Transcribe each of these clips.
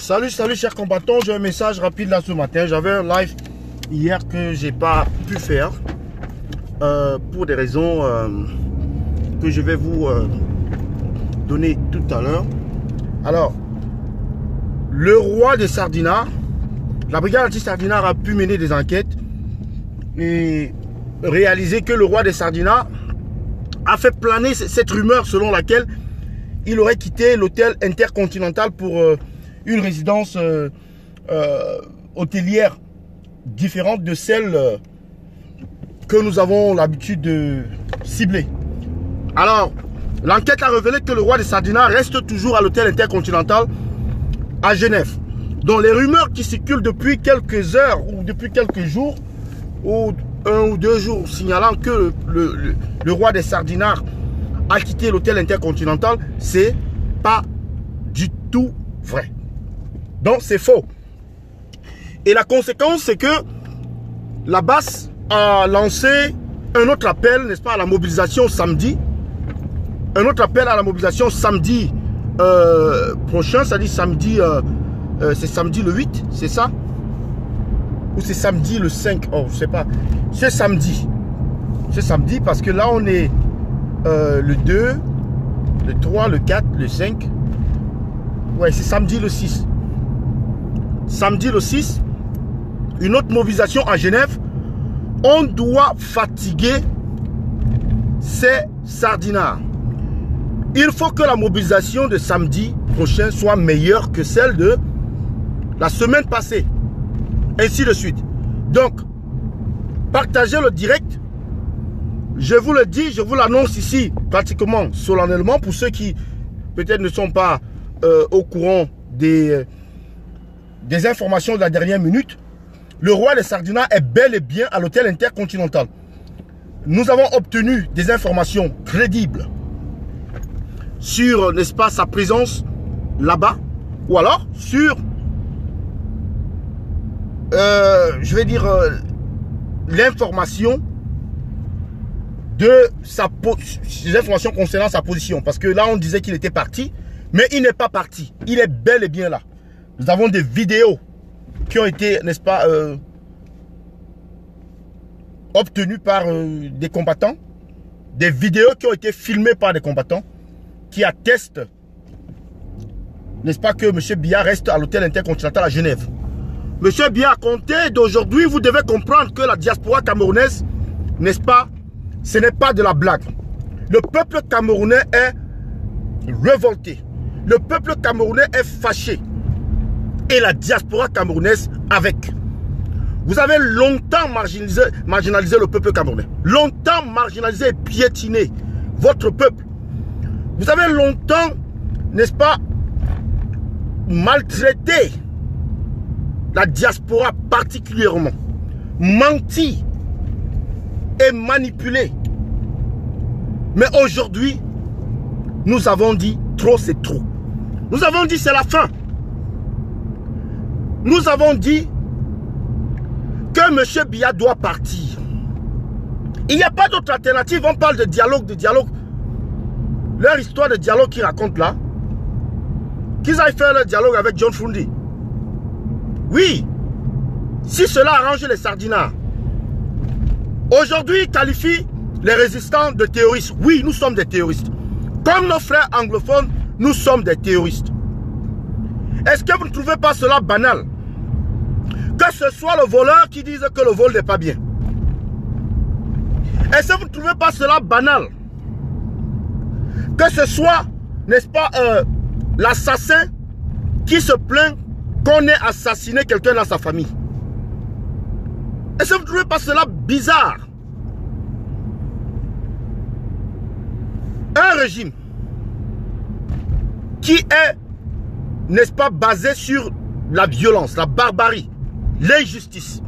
Salut chers combattants, j'ai un message rapide là ce matin. J'avais un live hier que j'ai pas pu faire pour des raisons que je vais vous donner tout à l'heure. Alors, le roi des Sardinats, la brigade anti-Sardinat a pu mener des enquêtes et réaliser que le roi des Sardinats a fait planer cette rumeur selon laquelle il aurait quitté l'hôtel Intercontinental pour une résidence hôtelière différente de celle que nous avons l'habitude de cibler. Alors, l'enquête a révélé que le roi des Sardinats reste toujours à l'hôtel Intercontinental à Genève. Donc les rumeurs qui circulent depuis quelques heures ou depuis quelques jours ou 1 ou 2 jours signalant que le roi des Sardinats a quitté l'hôtel Intercontinental, c'est pas du tout vrai. Donc c'est faux. Et la conséquence, c'est que la BAS a lancé un autre appel, n'est-ce pas, à la mobilisation samedi. Un autre appel à la mobilisation samedi prochain, c'est-à-dire samedi, c'est samedi le 8, c'est ça? Ou c'est samedi le 5? Oh, je sais pas. C'est samedi. C'est samedi parce que là, on est le 2, le 3, le 4, le 5. Ouais, c'est samedi le 6. Samedi le 6, une autre mobilisation à Genève. On doit fatiguer ces Sardinats. Il faut que la mobilisation de samedi prochain soit meilleure que celle de la semaine passée. Ainsi de suite. Donc, partagez le direct. Je vous le dis, je vous l'annonce ici pratiquement solennellement pour ceux qui peut-être ne sont pas au courant des informations de la dernière minute. Le roi des Sardinats est bel et bien à l'hôtel Intercontinental. Nous avons obtenu des informations crédibles sur, n'est-ce pas, sa présence là-bas, ou alors sur, je vais dire, l'information de les informations concernant sa position. Parce que là, on disait qu'il était parti, mais il n'est pas parti. Il est bel et bien là. Nous avons des vidéos qui ont été, n'est-ce pas, obtenues par des combattants. Des vidéos qui ont été filmées par des combattants qui attestent, n'est-ce pas, que M. Biya reste à l'hôtel Intercontinental à Genève. M. Biya, à compter d'aujourd'hui, vous devez comprendre que la diaspora camerounaise, n'est-ce pas, ce n'est pas de la blague. Le peuple camerounais est révolté. Le peuple camerounais est fâché. Et la diaspora camerounaise avec. Vous avez longtemps marginalisé le peuple camerounais. Longtemps marginalisé et piétiné votre peuple. Vous avez longtemps, n'est-ce pas, maltraité la diaspora particulièrement. Menti et manipulé. Mais aujourd'hui, nous avons dit trop c'est trop. Nous avons dit c'est la fin. Nous avons dit que M. Biya doit partir. Il n'y a pas d'autre alternative. On parle de dialogue, Leur histoire de dialogue qu'ils racontent là, qu'ils aillent faire leur dialogue avec John Fundi. Oui, si cela arrange les Sardinats. Aujourd'hui, ils qualifient les résistants de terroristes. Oui, nous sommes des terroristes. Comme nos frères anglophones, nous sommes des terroristes. Est-ce que vous ne trouvez pas cela banal? Que ce soit le voleur qui dise que le vol n'est pas bien. Est-ce que vous ne trouvez pas cela banal? Que ce soit, n'est-ce pas, l'assassin qui se plaint qu'on ait assassiné quelqu'un dans sa famille. Est-ce que vous ne trouvez pas cela bizarre? Un régime qui est, n'est-ce pas, basé sur la violence, la barbarie, l'injustice,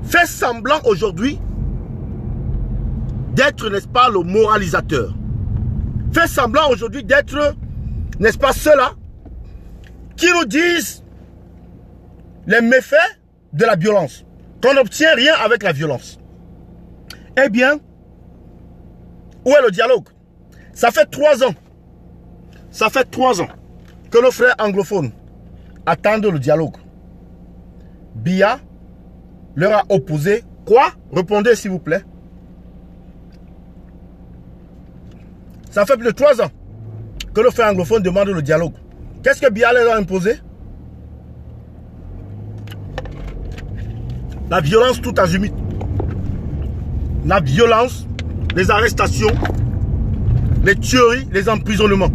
fait semblant aujourd'hui d'être, n'est-ce pas, le moralisateur. Fait semblant aujourd'hui d'être, n'est-ce pas, ceux-là qui nous disent les méfaits de la violence, qu'on n'obtient rien avec la violence. Eh bien, où est le dialogue? Ça fait 3 ans. Ça fait 3 ans que nos frères anglophones attendent le dialogue. Biya leur a opposé quoi? Répondez s'il vous plaît. Ça fait plus de 3 ans que nos frères anglophones demandent le dialogue. Qu'est-ce que Biya leur a imposé? La violence tout azimut. La violence, les arrestations, les tueries, les emprisonnements.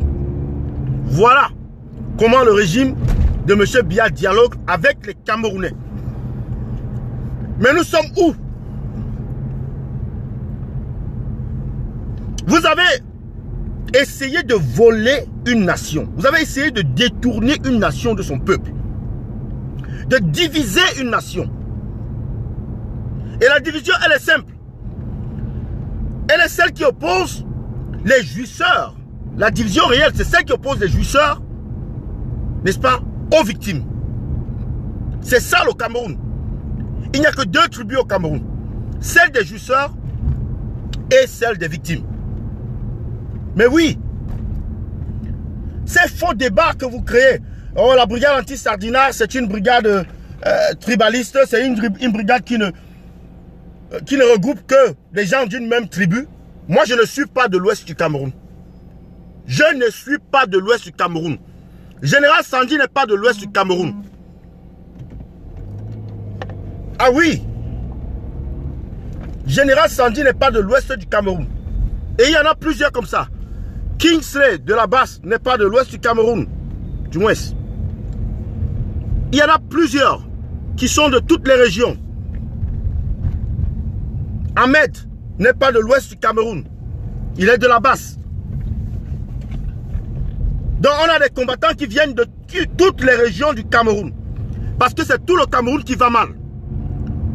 Voilà comment le régime de M. Biya dialogue avec les Camerounais. Mais nous sommes où? Vous avez essayé de voler une nation. Vous avez essayé de détourner une nation de son peuple. De diviser une nation. Et la division, elle est simple. Elle est celle qui oppose les jouisseurs. La division réelle, c'est celle qui oppose les jouisseurs, n'est-ce pas, aux victimes. C'est ça le Cameroun. Il n'y a que 2 tribus au Cameroun. Celle des jouisseurs et celle des victimes. Mais oui, ces faux débats que vous créez, oh, la brigade anti-Sardinat, c'est une brigade tribaliste, c'est une brigade qui ne regroupe que des gens d'une même tribu. Moi, je ne suis pas de l'ouest du Cameroun. Je ne suis pas de l'ouest du Cameroun. Général Sandi n'est pas de l'ouest du Cameroun. Ah oui. Général Sandi n'est pas de l'ouest du Cameroun. Et il y en a plusieurs comme ça. Kingsley de la Basse n'est pas de l'ouest du Cameroun. Du moins. Il y en a plusieurs qui sont de toutes les régions. Ahmed n'est pas de l'ouest du Cameroun. Il est de la Basse. Donc on a des combattants qui viennent de toutes les régions du Cameroun. Parce que c'est tout le Cameroun qui va mal.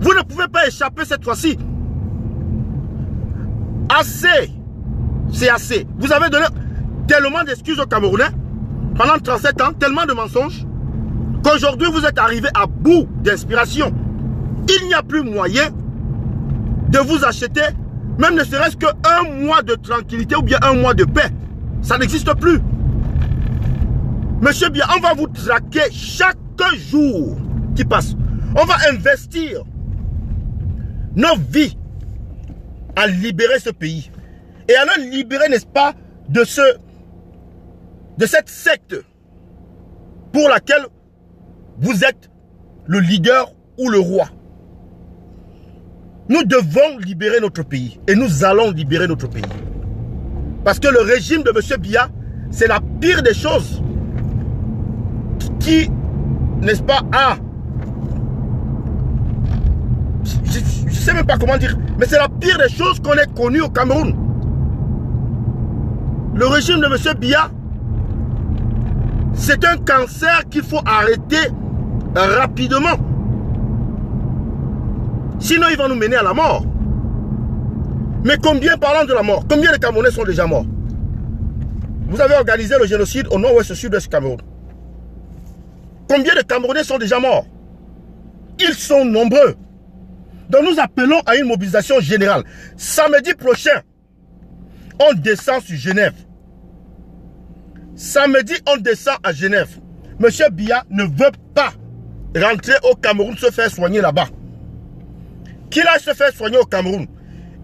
Vous ne pouvez pas échapper cette fois-ci. Assez. C'est assez. Vous avez donné tellement d'excuses aux Camerounais pendant 37 ans, tellement de mensonges, qu'aujourd'hui vous êtes arrivé à bout d'inspiration. Il n'y a plus moyen de vous acheter, même ne serait-ce qu'un mois de tranquillité ou bien un mois de paix. Ça n'existe plus. Monsieur Biya, on va vous traquer chaque jour qui passe. On va investir nos vies à libérer ce pays. Et à le libérer, n'est-ce pas, de cette secte pour laquelle vous êtes le leader ou le roi. Nous devons libérer notre pays. Et nous allons libérer notre pays. Parce que le régime de M. Biya, c'est la pire des choses qui, n'est-ce pas, a... Je ne sais même pas comment dire, mais c'est la pire des choses qu'on ait connues au Cameroun. Le régime de M. Biya, c'est un cancer qu'il faut arrêter rapidement. Sinon, il va nous mener à la mort. Mais combien, parlant de la mort, combien de Camerounais sont déjà morts? Vous avez organisé le génocide au nord-ouest sud-est du Cameroun. Combien de Camerounais sont déjà morts? Ils sont nombreux. Donc nous appelons à une mobilisation générale. Samedi prochain, on descend sur Genève. Samedi, on descend à Genève. Monsieur Biya ne veut pas rentrer au Cameroun se faire soigner là-bas. Qu'il aille se faire soigner au Cameroun.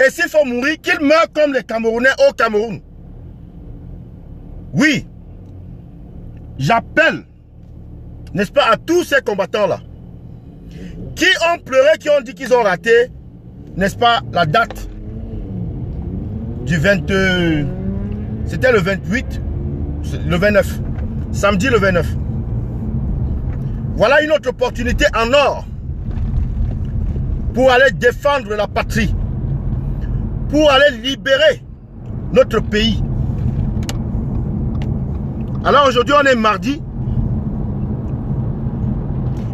Et s'il faut mourir, qu'il meure comme les Camerounais au Cameroun. Oui. J'appelle, n'est-ce pas, à tous ces combattants-là qui ont pleuré, qui ont dit qu'ils ont raté, n'est-ce pas, la date du 20... C'était le 28, le 29. Samedi le 29. Voilà une autre opportunité en or pour aller défendre la patrie, pour aller libérer notre pays. Alors aujourd'hui on est mardi.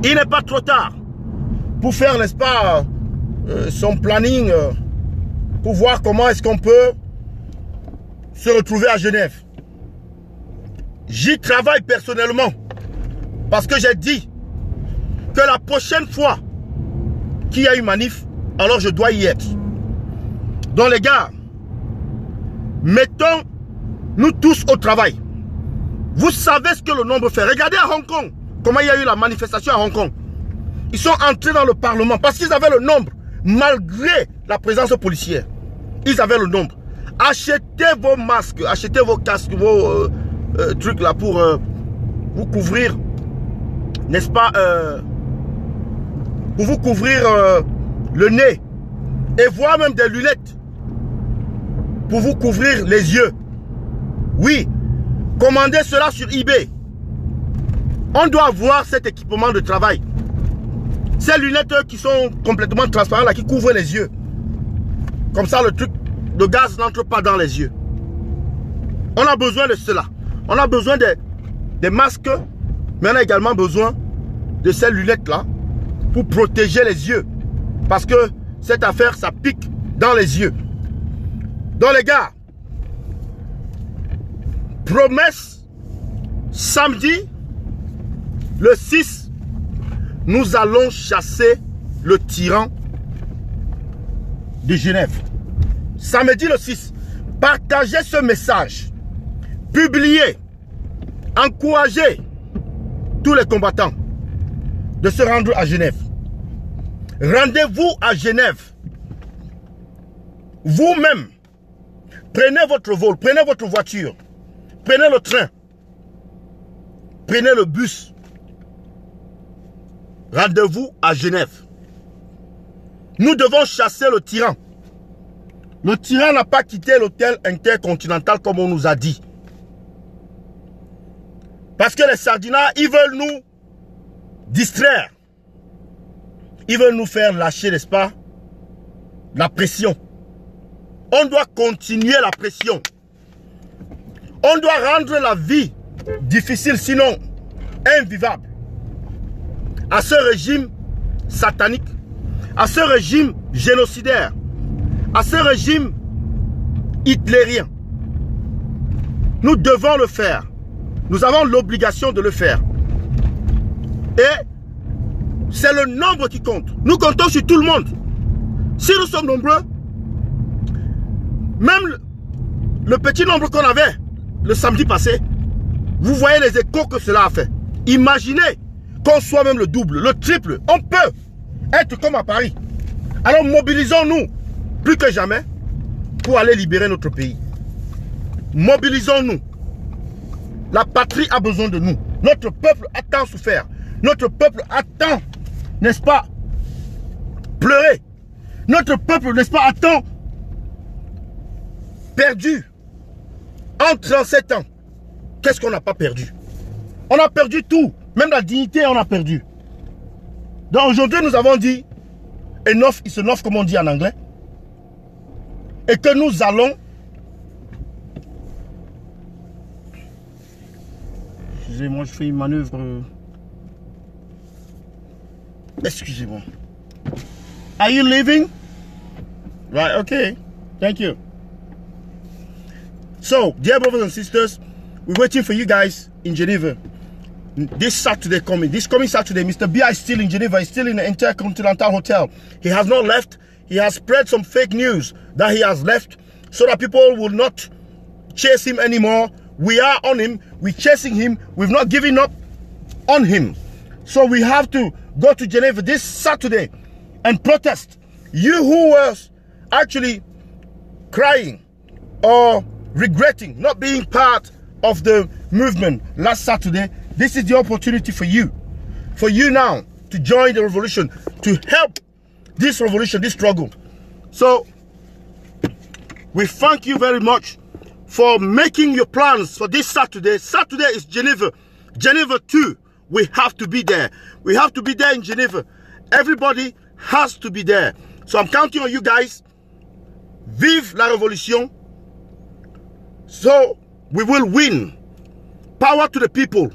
Il n'est pas trop tard pour faire, n'est-ce pas, son planning, pour voir comment est-ce qu'on peut se retrouver à Genève. J'y travaille personnellement parce que j'ai dit que la prochaine fois qu'il y a une manif, alors je dois y être. Donc les gars, mettons-nous tous au travail. Vous savez ce que le nombre fait. Regardez à Hong Kong, comment il y a eu la manifestation à Hong Kong. Ils sont entrés dans le Parlement parce qu'ils avaient le nombre, malgré la présence policière. Ils avaient le nombre. Achetez vos masques, achetez vos casques, vos trucs là pour vous couvrir, n'est-ce pas, pour vous couvrir le nez et voire même des lunettes pour vous couvrir les yeux. Oui, commandez cela sur eBay. On doit avoir cet équipement de travail. Ces lunettes qui sont complètement transparentes là, qui couvrent les yeux. Comme ça, le truc de gaz n'entre pas dans les yeux. On a besoin de cela. On a besoin des masques, mais on a également besoin de ces lunettes-là pour protéger les yeux. Parce que cette affaire, ça pique dans les yeux. Donc les gars, promesse, samedi, le 6, nous allons chasser le tyran de Genève. Samedi le 6, partagez ce message. Publiez, encouragez tous les combattants de se rendre à Genève. Rendez-vous à Genève. Vous-même, prenez votre vol, prenez votre voiture, prenez le train, prenez le bus. Rendez-vous à Genève. Nous devons chasser le tyran. Le tyran n'a pas quitté l'hôtel intercontinental comme on nous a dit. Parce que les sardinats, ils veulent nous distraire. Ils veulent nous faire lâcher, n'est-ce pas, la pression. On doit continuer la pression. On doit rendre la vie difficile, sinon invivable, à ce régime satanique, à ce régime génocidaire, à ce régime hitlérien. Nous devons le faire. Nous avons l'obligation de le faire. Et c'est le nombre qui compte. Nous comptons sur tout le monde. Si nous sommes nombreux, même le petit nombre qu'on avait le samedi passé, vous voyez les échos que cela a fait. Imaginez qu'on soit même le double, le triple. On peut être comme à Paris. Alors mobilisons-nous plus que jamais pour aller libérer notre pays. Mobilisons-nous. La patrie a besoin de nous. Notre peuple a tant souffert. Notre peuple a tant, n'est-ce pas, pleuré. Notre peuple, n'est-ce pas, a tant perdu. En 37 ans, qu'est-ce qu'on n'a pas perdu? On a perdu tout. Même la dignité, on a perdu. Donc aujourd'hui, nous avons dit, enough is enough, comme on dit en anglais. Et que nous allons... Excusez-moi, je fais une manœuvre... Excusez-moi. Are you leaving? Right, okay. Thank you. So, dear brothers and sisters, we're waiting for you guys in Geneva. This Saturday coming. This coming Saturday, Mr. B.I. is still in Geneva. He's still in the Intercontinental Hotel. He has not left. He has spread some fake news that he has left so that people will not chase him anymore. We are on him. We're chasing him. We've not given up on him. So we have to go to Geneva this Saturday and protest. You who were actually crying or regretting not being part of the movement last Saturday, this is the opportunity for you now to join the revolution, to help this revolution, this struggle. So we thank you very much for making your plans for this Saturday. Saturday is Geneva. Geneva 2. We have to be there. We have to be there in Geneva. Everybody has to be there. So I'm counting on you guys. Vive la révolution. So we will win. Power to the people.